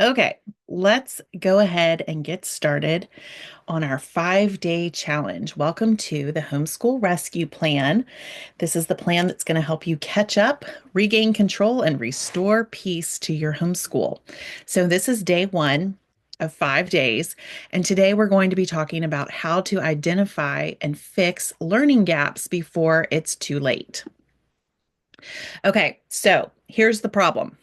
Okay, let's go ahead and get started on our 5-day challenge. Welcome to the Homeschool Rescue Plan. This is the plan that's going to help you catch up, regain control, and restore peace to your homeschool. So, this is day one of 5 days. And today we're going to be talking about how to identify and fix learning gaps before it's too late. Okay, so here's the problem.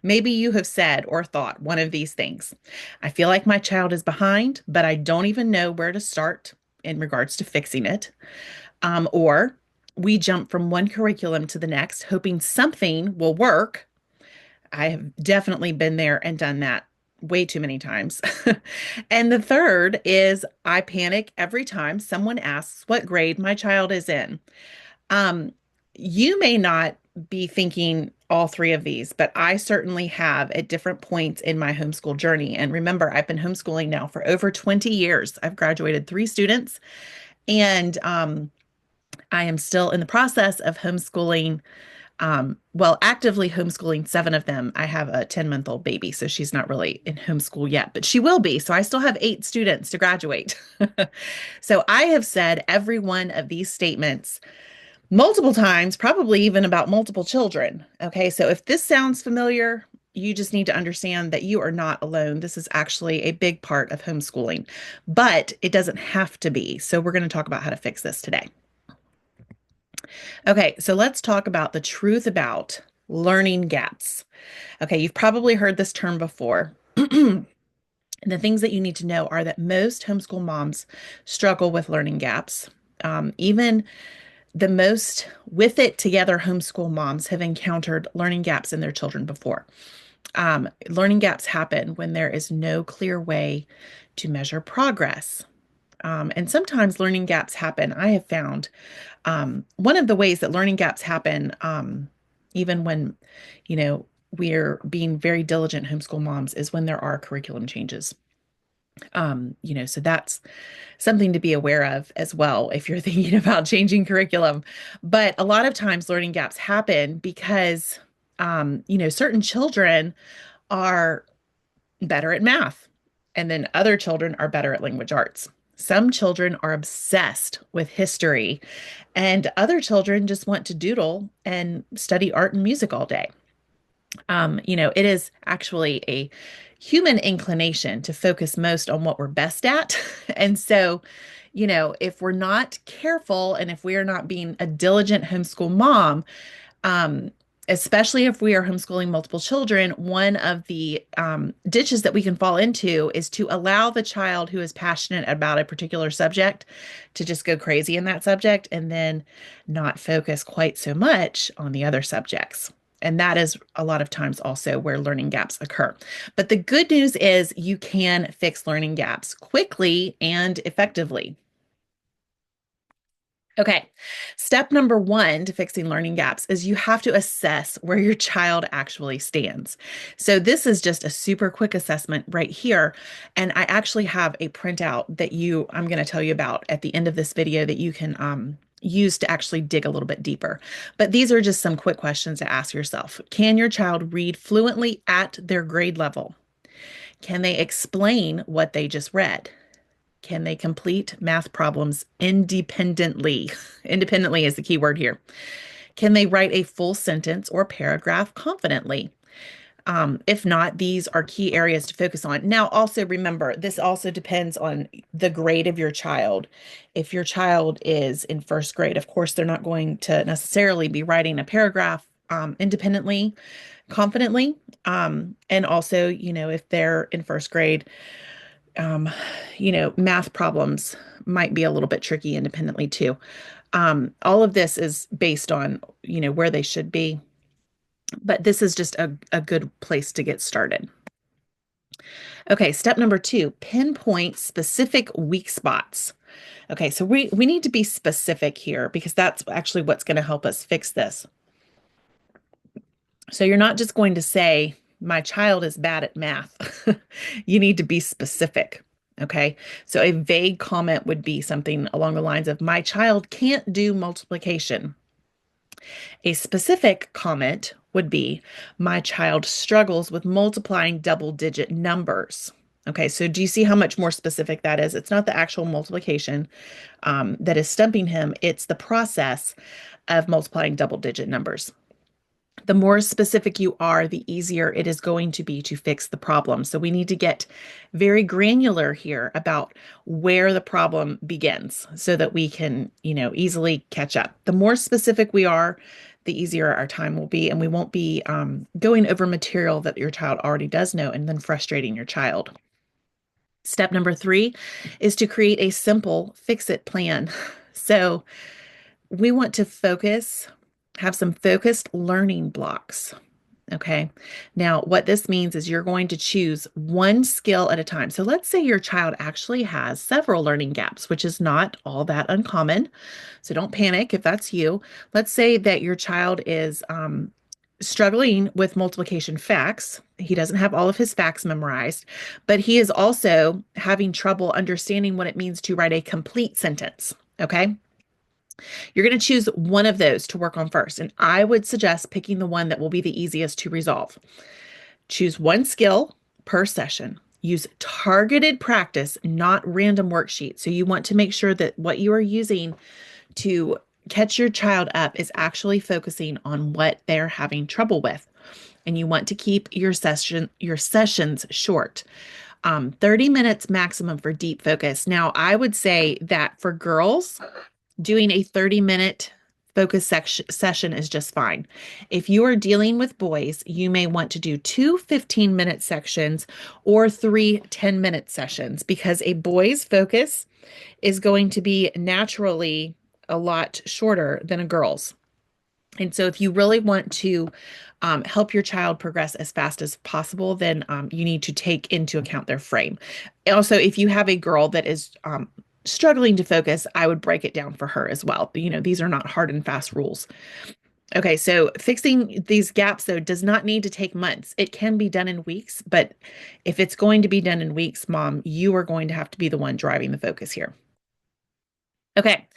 Maybe you have said or thought one of these things. I feel like my child is behind, but I don't even know where to start in regards to fixing it. Or we jump from one curriculum to the next, hoping something will work. I have definitely been there and done that way too many times. And the third is I panic every time someone asks what grade my child is in. Um, you may not be thinking all three of these, but I certainly have at different points in my homeschool journey. And remember, I've been homeschooling now for over 20 years. I've graduated 3 students, and I am still in the process of homeschooling. Well, actively homeschooling 7 of them. I have a 10-month-old baby, so she's not really in homeschool yet, but she will be. So I still have 8 students to graduate. So I have said every one of these statements multiple times, probably even about multiple children. Okay, so if this sounds familiar, you just need to understand that you are not alone. This is actually a big part of homeschooling, but it doesn't have to be. So we're going to talk about how to fix this today. Okay, so let's talk about the truth about learning gaps. Okay, you've probably heard this term before. The things that you need to know are that most homeschool moms struggle with learning gaps. Even the most with it together homeschool moms have encountered learning gaps in their children before. Learning gaps happen when there is no clear way to measure progress. And sometimes learning gaps happen. I have found one of the ways that learning gaps happen, even when, we're being very diligent homeschool moms, is when there are curriculum changes. So that's something to be aware of as well if you're thinking about changing curriculum. But a lot of times learning gaps happen because, certain children are better at math, and then other children are better at language arts. Some children are obsessed with history, and other children just want to doodle and study art and music all day. It is actually a human inclination to focus most on what we're best at. And so, if we're not careful and if we are not being a diligent homeschool mom, um, especially if we are homeschooling multiple children, one of the ditches that we can fall into is to allow the child who is passionate about a particular subject to just go crazy in that subject and then not focus quite so much on the other subjects. And that is a lot of times also where learning gaps occur. But the good news is you can fix learning gaps quickly and effectively. Okay, step number one to fixing learning gaps is you have to assess where your child actually stands. So, this is just a super quick assessment right here. And I actually have a printout that I'm going to tell you about at the end of this video that you can use to actually dig a little bit deeper. But these are just some quick questions to ask yourself. Can your child read fluently at their grade level? Can they explain what they just read? Can they complete math problems independently? Independently is the key word here. Can they write a full sentence or paragraph confidently? If not, these are key areas to focus on. Now, also remember, this also depends on the grade of your child. If your child is in first grade, of course, they're not going to necessarily be writing a paragraph independently, confidently. And also, if they're in first grade, um, math problems might be a little bit tricky independently too. All of this is based on, where they should be, but this is just a good place to get started. Okay, step number two, pinpoint specific weak spots. Okay, so we need to be specific here because that's actually what's going to help us fix this. So you're not just going to say, my child is bad at math. You need to be specific. Okay. So a vague comment would be something along the lines of, my child can't do multiplication. A specific comment would be, my child struggles with multiplying double-digit numbers. Okay, so do you see how much more specific that is? It's not the actual multiplication that is stumping him, it's the process of multiplying double-digit numbers. The more specific you are, the easier it is going to be to fix the problem. So we need to get very granular here about where the problem begins so that we can, easily catch up. The more specific we are, the easier our time will be, and we won't be going over material that your child already does know and then frustrating your child. Step number 3 is to create a simple fix-it plan. So we want to have some focused learning blocks. Okay. Now, what this means is you're going to choose one skill at a time. So let's say your child actually has several learning gaps, which is not all that uncommon. So don't panic if that's you. Let's say that your child is struggling with multiplication facts. He doesn't have all of his facts memorized, but he is also having trouble understanding what it means to write a complete sentence. Okay. You're going to choose one of those to work on first, and I would suggest picking the one that will be the easiest to resolve. Choose one skill per session. Use targeted practice, not random worksheets. So you want to make sure that what you are using to catch your child up is actually focusing on what they're having trouble with. And you want to keep your sessions short. 30 minutes maximum for deep focus. Now, I would say that for girls, doing a 30-minute focus session is just fine. If you are dealing with boys, you may want to do 2 15-minute sections or 3 10-minute sessions, because a boy's focus is going to be naturally a lot shorter than a girl's. And so if you really want to help your child progress as fast as possible, then you need to take into account their frame. Also, if you have a girl that is struggling to focus, I would break it down for her as well. These are not hard and fast rules. Okay, so fixing these gaps, though, does not need to take months. It can be done in weeks, but if it's going to be done in weeks, Mom, you are going to have to be the one driving the focus here. Okay,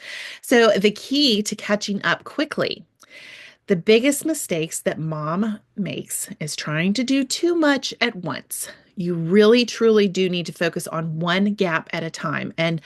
so the key to catching up quickly. The biggest mistakes that mom makes is trying to do too much at once. You really, truly do need to focus on one gap at a time. And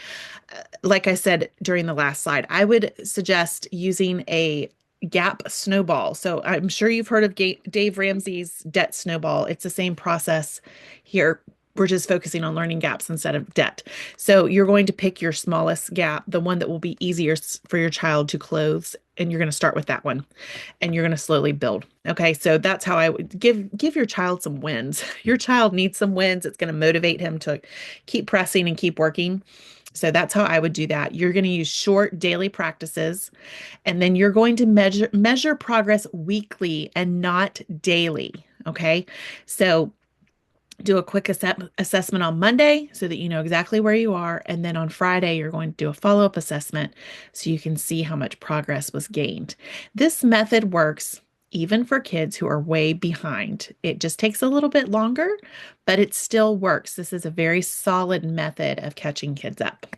like I said during the last slide, I would suggest using a gap snowball. So I'm sure you've heard of Dave Ramsey's debt snowball. It's the same process here. We're just focusing on learning gaps instead of debt. So you're going to pick your smallest gap, the one that will be easier for your child to close, and you're going to start with that one, and you're going to slowly build. Okay, so that's how I would give your child some wins. Your child needs some wins. It's going to motivate him to keep pressing and keep working. So that's how I would do that. You're going to use short daily practices, and then you're going to measure progress weekly and not daily. Okay, so do a quick assessment on Monday so that you know exactly where you are. And then on Friday, you're going to do a follow-up assessment so you can see how much progress was gained. This method works even for kids who are way behind. It just takes a little bit longer, but it still works. This is a very solid method of catching kids up.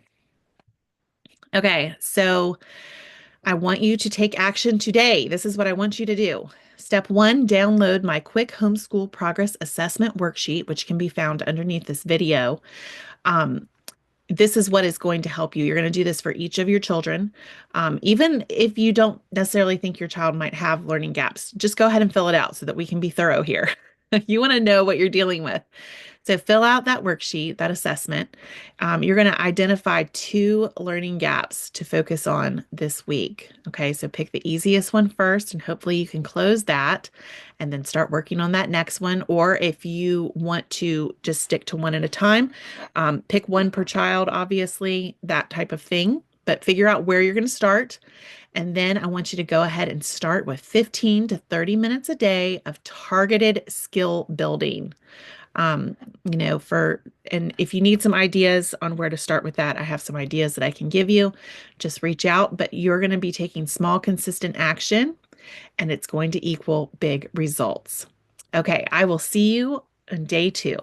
Okay, so I want you to take action today. This is what I want you to do. Step 1, download my quick homeschool progress assessment worksheet, which can be found underneath this video. This is what is going to help you. You're going to do this for each of your children. Even if you don't necessarily think your child might have learning gaps, just go ahead and fill it out so that we can be thorough here. You want to know what you're dealing with. So fill out that worksheet, that assessment. You're going to identify 2 learning gaps to focus on this week. Okay, so pick the easiest one first, and hopefully you can close that and then start working on that next one. Or if you want to just stick to one at a time, pick one per child, obviously, that type of thing. But figure out where you're going to start. And then I want you to go ahead and start with 15 to 30 minutes a day of targeted skill building. And if you need some ideas on where to start with that, I have some ideas that I can give you. Just reach out, but you're going to be taking small, consistent action, and it's going to equal big results. Okay, I will see you on day 2.